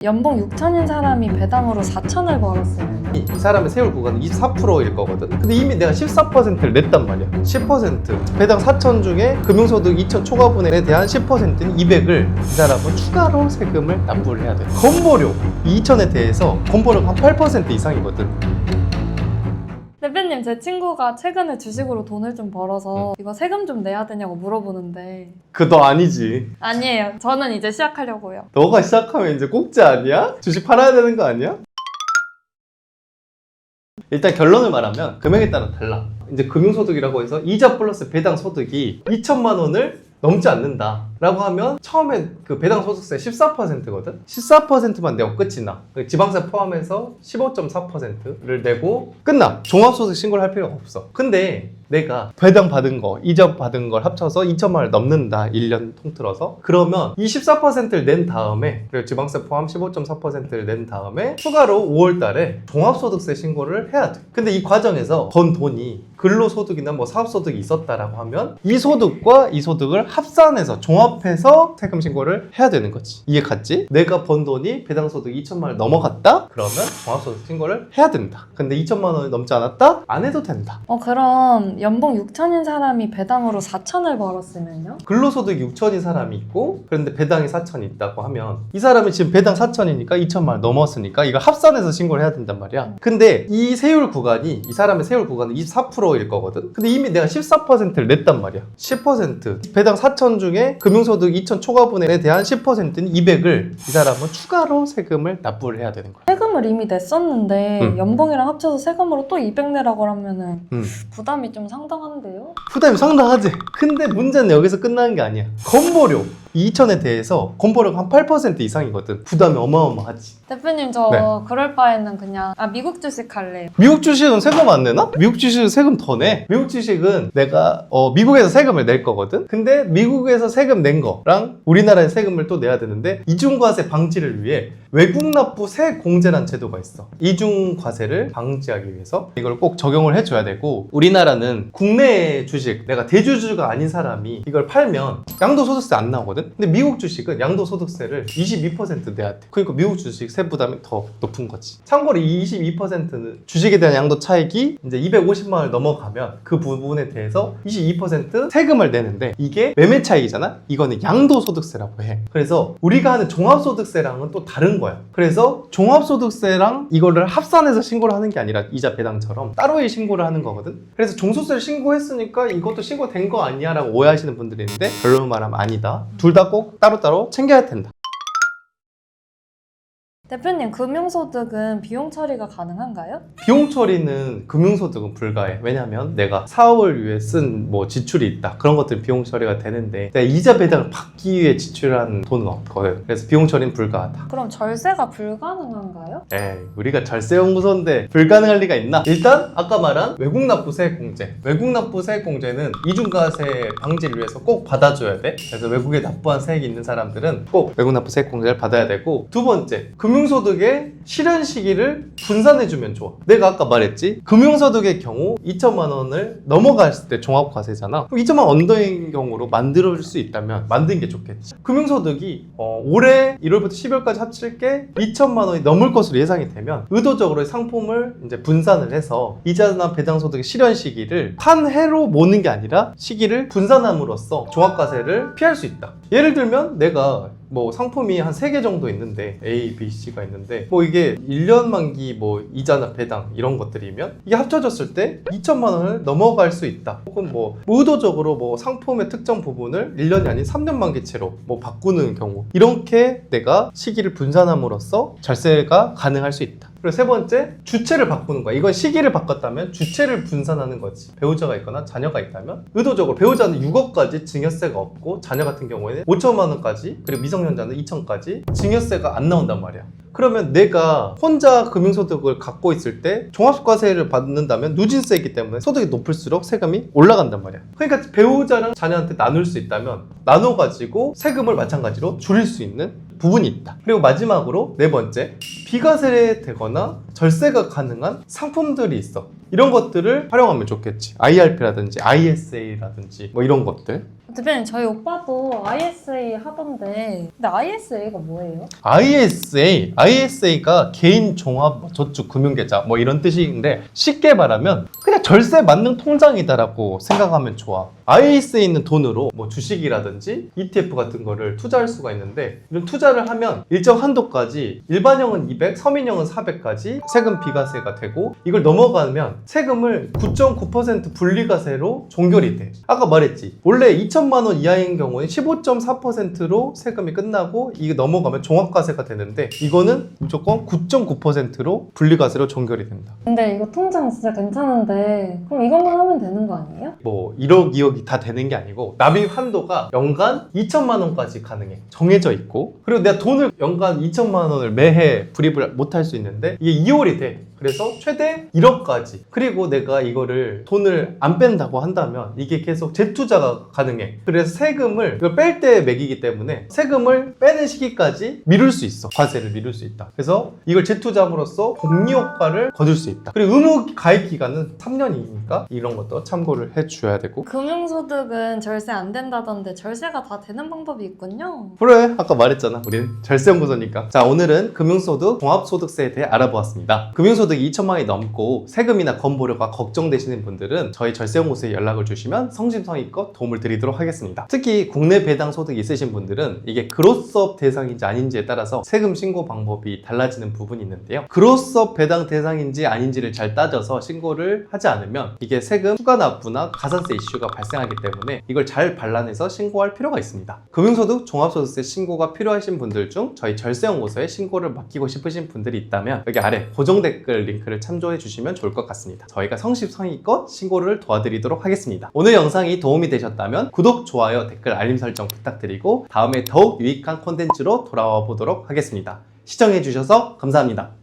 연봉 6천인 사람이 배당으로 4천을 벌었으면 이 사람의 세율 구간은 24%일 거거든. 근데 이미 내가 14%를 냈단 말이야. 10% 배당 4천 중에 금융소득 2천 초과분에 대한 10%인 200을 이 사람은 추가로 세금을 납부를 해야 돼. 건보료 2천에 대해서 건보료가 한 8% 이상이거든. 대표님, 제 친구가 최근에 주식으로 돈을 좀 벌어서 이거 세금 좀 내야 되냐고 물어보는데 너 아니지. 아니에요. 저는 이제 시작하려고요. 너가 시작하면 이제 꼭지 아니야? 주식 팔아야 되는 거 아니야? 일단 결론을 말하면 금액에 따라 달라. 이제 금융소득이라고 해서 이자 플러스 배당 소득이 2천만 원을 넘지 않는다 라고 하면 처음에 그 배당 소득세 14%거든? 14%만 내고 끝이 나. 지방세 포함해서 15.4%를 내고 끝나. 종합소득 신고를 할 필요가 없어. 근데 내가 배당 받은 거, 이자 받은 걸 합쳐서 2천만 원을 넘는다. 1년 통틀어서. 그러면 이 14%를 낸 다음에, 그리고 지방세 포함 15.4%를 낸 다음에 추가로 5월 달에 종합소득세 신고를 해야 돼. 근데 이 과정에서 번 돈이 근로소득이나 뭐 사업소득이 있었다라고 하면 이 소득과 이 소득을 합산해서 종합해서 세금 신고를 해야 되는 거지. 이해 갔지? 내가 번 돈이 배당소득 2천만 원을 넘어갔다? 그러면 종합소득 신고를 해야 된다. 근데 2천만 원을 넘지 않았다? 안 해도 된다. 그럼 연봉 6천인 사람이 배당으로 4천을 벌었으면요? 근로소득이 6천인 사람이 있고 그런데 배당이 4천이 있다고 하면 이 사람이 지금 배당 4천이니까 2천만 원 넘었으니까 이걸 합산해서 신고를 해야 된단 말이야. 근데 이 세율 구간이 이 사람의 세율 구간은 24%일 거거든. 근데 이미 내가 14%를 냈단 말이야. 10% 배당 4천 중에 금융소득 2천 초과분에 대한 10%인 200을 이 사람은 추가로 세금을 납부를 해야 되는 거야. 세금을 이미 냈었는데 연봉이랑 합쳐서 세금으로 또 200 내라고 하면은 부담이 좀 상당한데요? 부담이 상당하지. 근데 문제는 여기서 끝나는 게 아니야. 건보료 2천에 대해서 건보료가 한 8% 이상이거든. 부담이 어마어마하지. 대표님, 저 네. 그럴 바에는 그냥 미국 주식 할래요. 미국 주식은 세금 안 내나? 미국 주식은 세금 더 내. 미국 주식은 내가 미국에서 세금을 낼 거거든. 근데 미국에서 세금 낸 거랑 우리나라에 세금을 또 내야 되는데 이중과세 방지를 위해 외국 납부 세공제란 제도가 있어. 이중과세를 방지하기 위해서 이걸 꼭 적용을 해줘야 되고, 우리나라는 국내 주식, 내가 대주주가 아닌 사람이 이걸 팔면 양도소득세 안 나오거든. 근데 미국 주식은 양도소득세를 22% 내야 돼. 그러니까 미국 주식 세 부담이 더 높은 거지. 참고로 이 22%는 주식에 대한 양도 차익이 이제 250만 원을 넘어가면 그 부분에 대해서 22% 세금을 내는데, 이게 매매 차익이잖아? 이거는 양도소득세라고 해. 그래서 우리가 하는 종합소득세랑은 또 다른 거야. 그래서 종합소득세랑 이거를 합산해서 신고를 하는 게 아니라 이자 배당처럼 따로의 신고를 하는 거거든. 그래서 종소세를 신고했으니까 이것도 신고된 거 아니야? 라고 오해하시는 분들이 있는데, 결론 말하면 아니다. 둘 다 꼭 따로따로 챙겨야 된다. 대표님, 금융소득은 비용 처리가 가능한가요? 비용 처리는 금융소득은 불가해. 왜냐면 내가 사업을 위해 쓴 뭐 지출이 있다. 그런 것들은 비용 처리가 되는데 내가 이자 배당을 받기 위해 지출한 돈은 없거든. 그래서 비용 처리는 불가하다. 그럼 절세가 불가능한가요? 에이, 우리가 절세연구소인데 불가능할 리가 있나? 일단 아까 말한 외국납부 세액공제. 외국납부 세액공제는 이중과세 방지를 위해서 꼭 받아줘야 돼. 그래서 외국에 납부한 세액이 있는 사람들은 꼭 외국납부 세액공제를 받아야 되고, 두 번째, 금융소득의 실현 시기를 분산해주면 좋아. 내가 아까 말했지? 금융소득의 경우 2천만 원을 넘어갔을 때 종합과세잖아. 그럼 2천만 원 언더인 경우로 만들어줄 수 있다면 만드는 게 좋겠지. 금융소득이 올해 1월부터 12월까지 합칠 게 2천만 원이 넘을 것으로 예상이 되면 의도적으로 상품을 이제 분산을 해서 이자나 배당소득의 실현 시기를 한 해로 모는 게 아니라 시기를 분산함으로써 종합과세를 피할 수 있다. 예를 들면 내가 뭐 상품이 한 3개 정도 있는데 A, B, C가 있는데 뭐 이게 1년 만기 뭐 이자나 배당 이런 것들이면 이게 합쳐졌을 때 2천만 원을 넘어갈 수 있다. 혹은 뭐 의도적으로 뭐 상품의 특정 부분을 1년이 아닌 3년 만기채로 뭐 바꾸는 경우, 이렇게 내가 시기를 분산함으로써 절세가 가능할 수 있다. 그리고 세 번째, 주체를 바꾸는 거야. 이건 시기를 바꿨다면 주체를 분산하는 거지. 배우자가 있거나 자녀가 있다면 의도적으로 배우자는 6억까지 증여세가 없고 자녀 같은 경우에는 5천만 원까지, 그리고 미성년자는 2천까지 증여세가 안 나온단 말이야. 그러면 내가 혼자 금융소득을 갖고 있을 때 종합과세를 받는다면 누진세이기 때문에 소득이 높을수록 세금이 올라간단 말이야. 그러니까 배우자랑 자녀한테 나눌 수 있다면 나눠가지고 세금을 마찬가지로 줄일 수 있는 부분이 있다. 그리고 마지막으로 네 번째, 비과세되거나 절세가 가능한 상품들이 있어. 이런 것들을 활용하면 좋겠지. IRP라든지 ISA라든지 뭐 이런 것들. 대표님 저희 오빠도 ISA 하던데 근데 ISA가 뭐예요? ISA가 개인 종합 저축 금융계좌 뭐 이런 뜻인데 쉽게 말하면 그냥 절세 만능 통장이다라고 생각하면 좋아. ISA에 있는 돈으로 뭐 주식이라든지 ETF 같은 거를 투자할 수가 있는데 이런 투자를 하면 일정 한도까지 일반형은 200, 서민형은 400까지 세금 비과세가 되고 이걸 넘어가면 세금을 9.9% 분리과세로 종결이 돼. 아까 말했지. 원래 2천만 원 이하인 경우는 15.4%로 세금이 끝나고 이게 넘어가면 종합과세가 되는데 이거는 무조건 9.9%로 분리과세로 종결이 된다. 근데 이거 통장 진짜 괜찮은데 그럼 이것만 하면 되는 거 아니에요? 뭐 1억, 2억이 다 되는 게 아니고 납입 한도가 연간 2천만 원까지 가능해. 정해져 있고 그리고 내가 돈을 연간 2천만 원을 매해 불입을 못 할 수 있는데 이게 2월이 돼. 그래서 최대 1억까지. 그리고 내가 이거를 돈을 안 뺀다고 한다면 이게 계속 재투자가 가능해. 그래서 세금을 이걸 뺄 때 매기기 때문에 세금을 빼는 시기까지 미룰 수 있어. 과세를 미룰 수 있다. 그래서 이걸 재투자함으로써 복리 효과를 거둘 수 있다. 그리고 의무 가입 기간은 3년이니까 이런 것도 참고를 해줘야 되고. 금융소득은 절세 안 된다던데 절세가 다 되는 방법이 있군요. 그래, 아까 말했잖아. 우리는 절세연구소니까. 자, 오늘은 금융소득, 종합소득세에 대해 알아보았습니다. 금융소득이 2천만 원이 넘고 세금이나 건보료가 걱정되시는 분들은 저희 절세연구소에 연락을 주시면 성심성의껏 도움을 드리도록 하겠습니다. 특히 국내 배당 소득이 있으신 분들은 이게 그로스업 대상인지 아닌지에 따라서 세금 신고 방법이 달라지는 부분이 있는데요. 그로스업 배당 대상인지 아닌지를 잘 따져서 신고를 하지 않으면 이게 세금 추가 납부나 가산세 이슈가 발생하기 때문에 이걸 잘 발란해서 신고할 필요가 있습니다. 금융소득, 종합소득세 신고가 필요하신 분들 중 저희 절세연구소에 신고를 맡기고 싶으신 분들이 있다면 여기 아래 고정 댓글 링크를 참조해 주시면 좋을 것 같습니다. 저희가 성심성의껏 신고를 도와드리도록 하겠습니다. 오늘 영상이 도움이 되셨다면 구독, 좋아요, 댓글, 알림 설정 부탁드리고 다음에 더욱 유익한 콘텐츠로 돌아와 보도록 하겠습니다. 시청해 주셔서 감사합니다.